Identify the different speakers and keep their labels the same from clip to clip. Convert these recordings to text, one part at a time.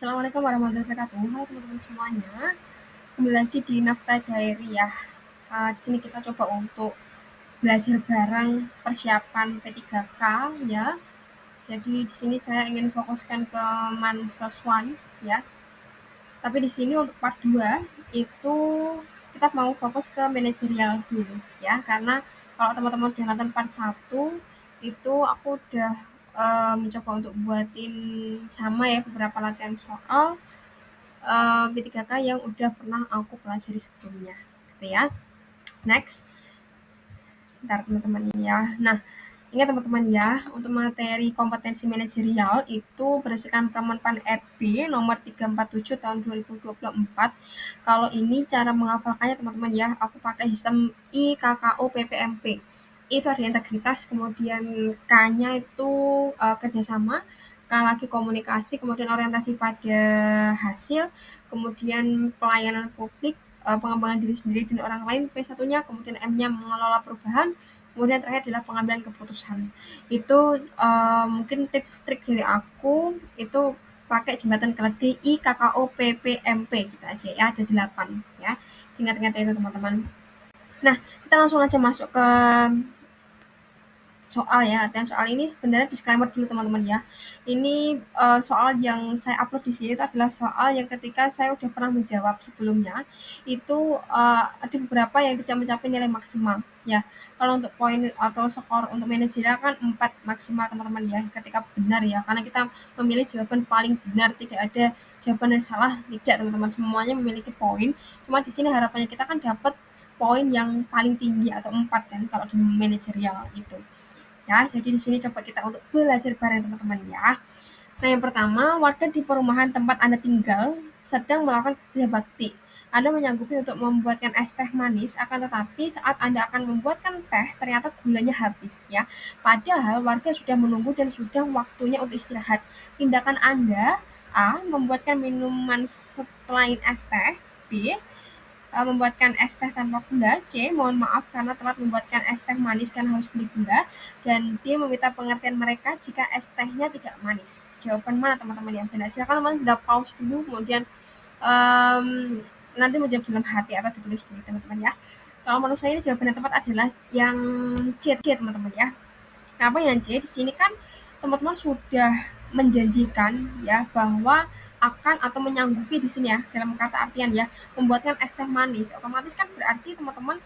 Speaker 1: Assalamualaikum warahmatullahi wabarakatuh. Halo teman-teman semuanya. Kembali lagi di Nafta Diary ya. Di sini kita coba untuk belajar bareng persiapan P3K ya. Jadi di sini saya ingin fokuskan ke Mansos 1 ya. Tapi di sini untuk part 2 itu kita mau fokus ke manajerial dulu ya. Karena kalau teman-teman udah nonton part 1 itu aku udah mencoba untuk buatin sama ya beberapa latihan soal P3K yang udah pernah aku pelajari sebelumnya gitu ya. Next, ntar teman-teman ya. Nah, ingat teman-teman ya, untuk materi kompetensi manajerial itu berdasarkan Permenpan RB nomor 347 tahun 2024. Kalau ini cara menghafalkannya teman-teman ya, aku pakai sistem IKKO PPMP. Itu ada integritas, kemudian K-nya itu kerjasama, K lagi komunikasi, kemudian orientasi pada hasil, kemudian pelayanan publik, pengembangan diri sendiri dan orang lain, P1-nya, kemudian M-nya mengelola perubahan, kemudian terakhir adalah pengambilan keputusan. Itu mungkin tips trik dari aku itu pakai jembatan keledai IKKO PPMP kita aja ya, ada 8 ya. Ingat-ingat itu teman-teman. Nah, kita langsung aja masuk ke soal ya. Latihan soal ini sebenarnya disclaimer dulu teman-teman ya. Ini soal yang saya upload di sini itu adalah soal yang ketika saya udah pernah menjawab sebelumnya itu ada beberapa yang tidak mencapai nilai maksimal ya. Kalau untuk poin atau skor untuk manajerial kan 4 maksimal teman-teman ya ketika benar ya. Karena kita memilih jawaban paling benar, tidak ada jawaban yang salah, tidak teman-teman, semuanya memiliki poin. Cuma di sini harapannya kita kan dapat poin yang paling tinggi atau 4 kan kalau di manajerial itu. Ya, jadi di sini coba kita untuk belajar bareng teman-teman ya. Nah, yang pertama, warga di perumahan tempat Anda tinggal sedang melakukan kerja bakti. Anda menyanggupi untuk membuatkan es teh manis, akan tetapi saat Anda akan membuatkan teh, ternyata gulanya habis ya. Padahal warga sudah menunggu dan sudah waktunya untuk istirahat. Tindakan Anda A. Membuatkan minuman selain es teh. B. Membuatkan es teh tanpa gula. C. Mohon maaf karena telat membuatkan es teh manis karena harus beli gula. Dan D. Meminta pengertian mereka jika es tehnya tidak manis. Jawaban mana teman-teman yang benar? Silakan teman-teman udah pause dulu, kemudian um, nanti menjawab dalam hati atau ditulis dulu teman-teman ya. Kalau menurut saya jawaban yang tepat adalah yang C teman-teman ya. Kenapa yang C? Di sini kan teman-teman sudah menjanjikan ya bahwa akan atau menyanggupi di sini ya dalam kata artian ya membuatkan es teh manis. Otomatis kan berarti teman-teman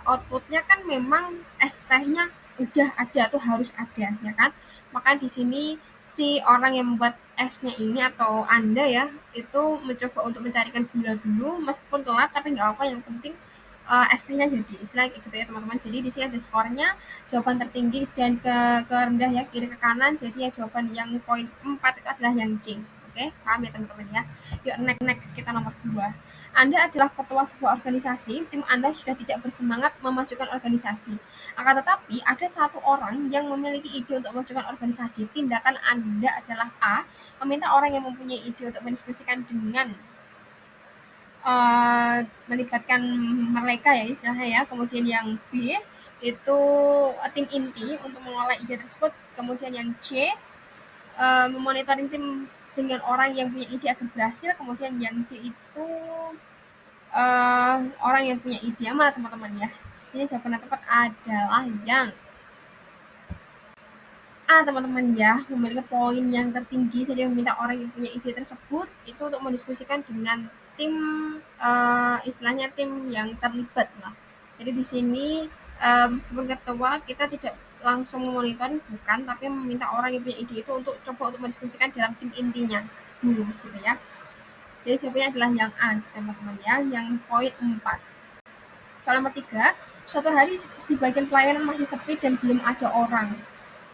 Speaker 1: outputnya kan memang es tehnya udah ada atau harus ada ya kan. Maka di sini si orang yang membuat esnya ini atau Anda ya itu mencoba untuk mencarikan gula dulu meskipun telat tapi nggak apa-apa, yang penting es tehnya jadi istilah gitu ya teman-teman. Jadi di sini ada skornya, jawaban tertinggi dan ke rendah ya, kiri ke kanan. Jadi ya jawaban yang poin 4 itu adalah yang C. Oke, paham ya teman-teman ya. Yuk next kita nomor 2. Anda adalah ketua sebuah organisasi, tim Anda sudah tidak bersemangat memajukan organisasi. Akan tetapi, ada satu orang yang memiliki ide untuk memajukan organisasi. Tindakan Anda adalah A. Meminta orang yang mempunyai ide untuk mendiskusikan dengan melibatkan mereka ya istilahnya ya. Kemudian yang B itu tim inti untuk mengolah ide tersebut. Kemudian yang C memonitoring tim dengan orang yang punya ide agar berhasil. Kemudian yang D itu orang yang punya ide. Yang mana teman-teman ya? Di sini jawaban yang tepat adalah yang A teman-teman ya, memiliki poin yang tertinggi. Jadi meminta orang yang punya ide tersebut itu untuk mendiskusikan dengan tim istilahnya tim yang terlibat lah. Jadi di sini meskipun ketua kita tidak langsung memonitor bukan, tapi meminta orang yang punya ide itu untuk coba untuk mendiskusikan dalam tim intinya dulu gitu ya. Jadi jawabannya adalah yang A teman-teman ya, yang poin 4. Soal nomor 3, suatu hari di bagian pelayanan masih sepi dan belum ada orang.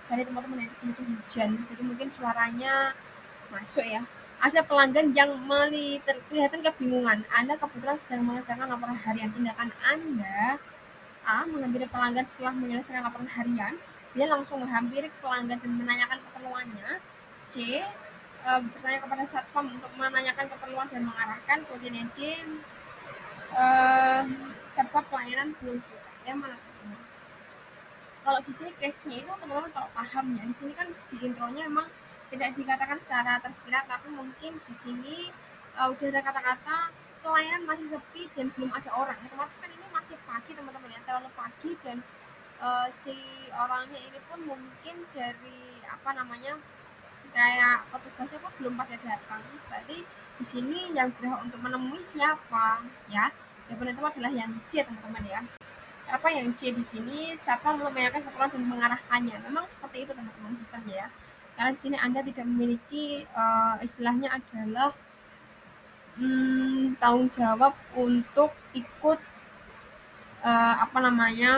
Speaker 1: Jadi teman-teman ya di sini tuh hujan, jadi mungkin suaranya masuk ya. Ada pelanggan yang kelihatan kebingungan. Anda kebetulan sedang mengerjakan laporan harian. Tindakan Anda A. Menghampiri pelanggan setelah menyelesaikan laporan harian. Dia langsung menghampiri pelanggan dan menanyakan keperluannya. C. Bertanya kepada satpam untuk menanyakan keperluan dan mengarahkan. Kemudian yang D. Satpam pelayanan belum buka. Yang mana? Kalau di sini case-nya itu teman-teman kalau paham ya, di sini kan di intronya emang tidak dikatakan secara tersirat, tapi mungkin di sini udah ada kata-kata pelayanan masih sepi dan belum ada orang. Otomatis kan ini masih pagi teman-teman ya, terlalu pagi, dan si orangnya ini pun mungkin dari apa namanya, kayak petugasnya pun belum pada datang. Berarti di sini yang berhak untuk menemui siapa ya? Jawaban itu adalah yang C teman-teman ya. Apa yang C di sini? Satpam untuk menanyakan keperluan dan mengarahkannya. Memang seperti itu teman-teman sistemnya ya. Karena di sini Anda tidak memiliki istilahnya adalah tanggung jawab untuk ikut apa namanya,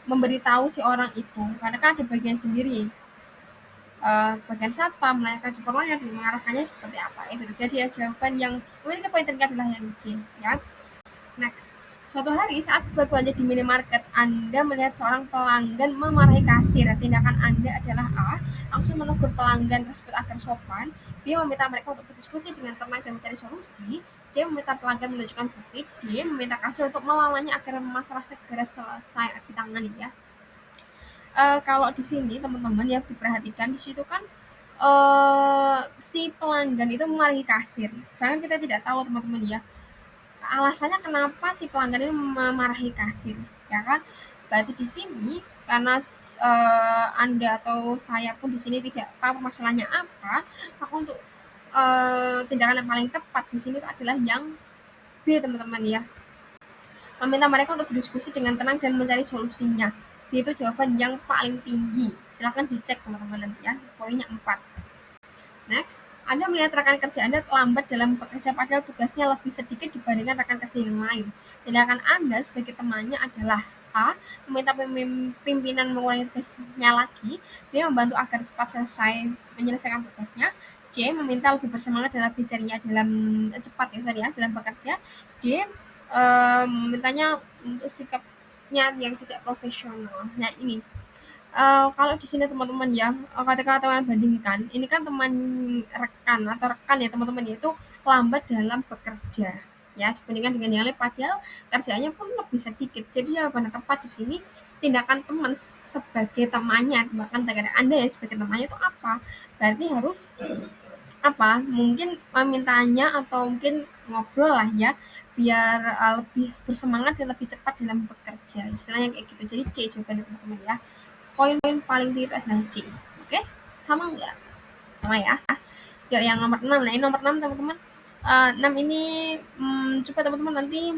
Speaker 1: memberitahu si orang itu, karena kan ada bagian sendiri, bagian satpam menanyakan keperluannya dan mengarahkannya seperti apa itu. Jadi ya jawaban yang memiliki poin tertinggi adalah yang C ya. Next, suatu hari saat berbelanja di minimarket, Anda melihat seorang pelanggan memarahi kasir. Tindakan Anda adalah A. Langsung menegur pelanggan tersebut agar sopan. B. Meminta mereka untuk berdiskusi dengan tenang dan mencari solusi. C. Meminta pelanggan menunjukkan bukti. D. Meminta kasir untuk melawannya agar masalah segera selesai ditangani ya. Kalau di sini teman-teman yang diperhatikan di situ kan si pelanggan itu memarahi kasir. Sedangkan kita tidak tahu teman-teman ya, alasannya kenapa si pelanggan ini memarahi kasir, ya kan? Berarti di sini karena Anda atau saya pun di sini tidak tahu masalahnya apa, maka untuk tindakan yang paling tepat di sini adalah yang B teman-teman ya. Meminta mereka untuk berdiskusi dengan tenang dan mencari solusinya. B itu jawaban yang paling tinggi. Silahkan dicek teman-teman nanti ya. Poinnya 4. Next, Anda melihat rekan kerja Anda lambat dalam bekerja padahal tugasnya lebih sedikit dibandingkan rekan kerja yang lain. Tindakan Anda sebagai temannya adalah A. Meminta pimpinan mengulangi tugasnya lagi. B. Membantu agar cepat selesai menyelesaikan tugasnya. C. Meminta lebih bersemangat dalam bicaranya dalam cepat ya dalam bekerja. D. Memintanya untuk sikapnya yang tidak profesional. Nah ini kalau di sini teman-teman ya, ketika teman bandingkan, ini kan teman rekan ya teman-teman ya, itu lambat dalam bekerja ya dibandingkan dengan yang lain, padahal kerjanya pun lebih sedikit. Jadi jawaban tepat di sini tindakan teman sebagai temannya, bahkan tindakan Anda ya sebagai temannya itu apa? Berarti harus apa? Mungkin mintanya atau mungkin ngobrol lah ya, biar lebih bersemangat dan lebih cepat dalam bekerja. Istilahnya kayak gitu. Jadi C jawaban teman-teman ya. Poin paling tinggi itu adalah C. Oke? Sama enggak? Sama ya. Yuk yang nomor 6. Nah, ini nomor 6 teman-teman. 6 ini coba teman-teman nanti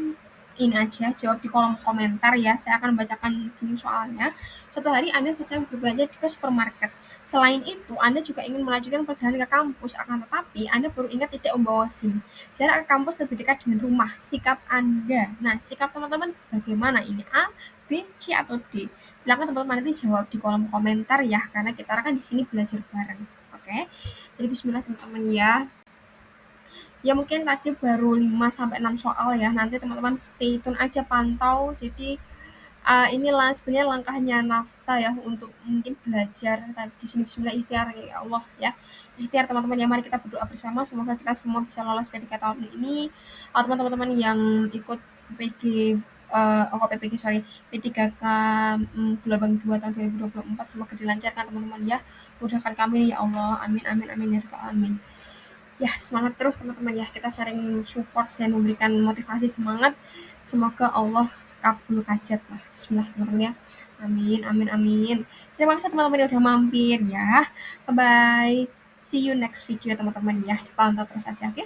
Speaker 1: ini aja jawab di kolom komentar ya. Saya akan membacakan dulu soalnya. Suatu hari Anda sedang berbelanja ke supermarket. Selain itu, Anda juga ingin melanjutkan perjalanan ke kampus, akan tetapi Anda baru ingat tidak membawa SIM. Jarak ke kampus lebih dekat dengan rumah. Sikap Anda. Nah, sikap teman-teman bagaimana ini? A, B, C, atau D? Silakan teman-teman nanti jawab di kolom komentar ya, karena kita akan di sini belajar bareng. Oke? Jadi bismillah teman-teman ya. Ya mungkin tadi baru 5 sampai 6 soal ya. Nanti teman-teman stay tune aja, pantau. Jadi inilah sebenarnya langkahnya Nafta ya untuk mungkin belajar di sini. Bismillah, ikhtiar ya Allah ya. Ikhtiar teman-teman ya, mari kita berdoa bersama semoga kita semua bisa lolos P3 tahun ini. Teman-teman yang ikut PG PPG sorry P3K gelombang 2 tahun 2024 semoga dilancarkan teman-teman ya. Mudahkan kami ya Allah. Amin amin amin ya rabbal alamin. Ya, semangat terus teman-teman ya. Kita sering support dan memberikan motivasi semangat. Semoga Allah kabul hajat lah. Bismillah teman-teman ya. Amin, amin, amin. Terima kasih teman-teman yang udah mampir ya. Bye-bye. See you next video teman-teman ya. Pantau terus aja, oke?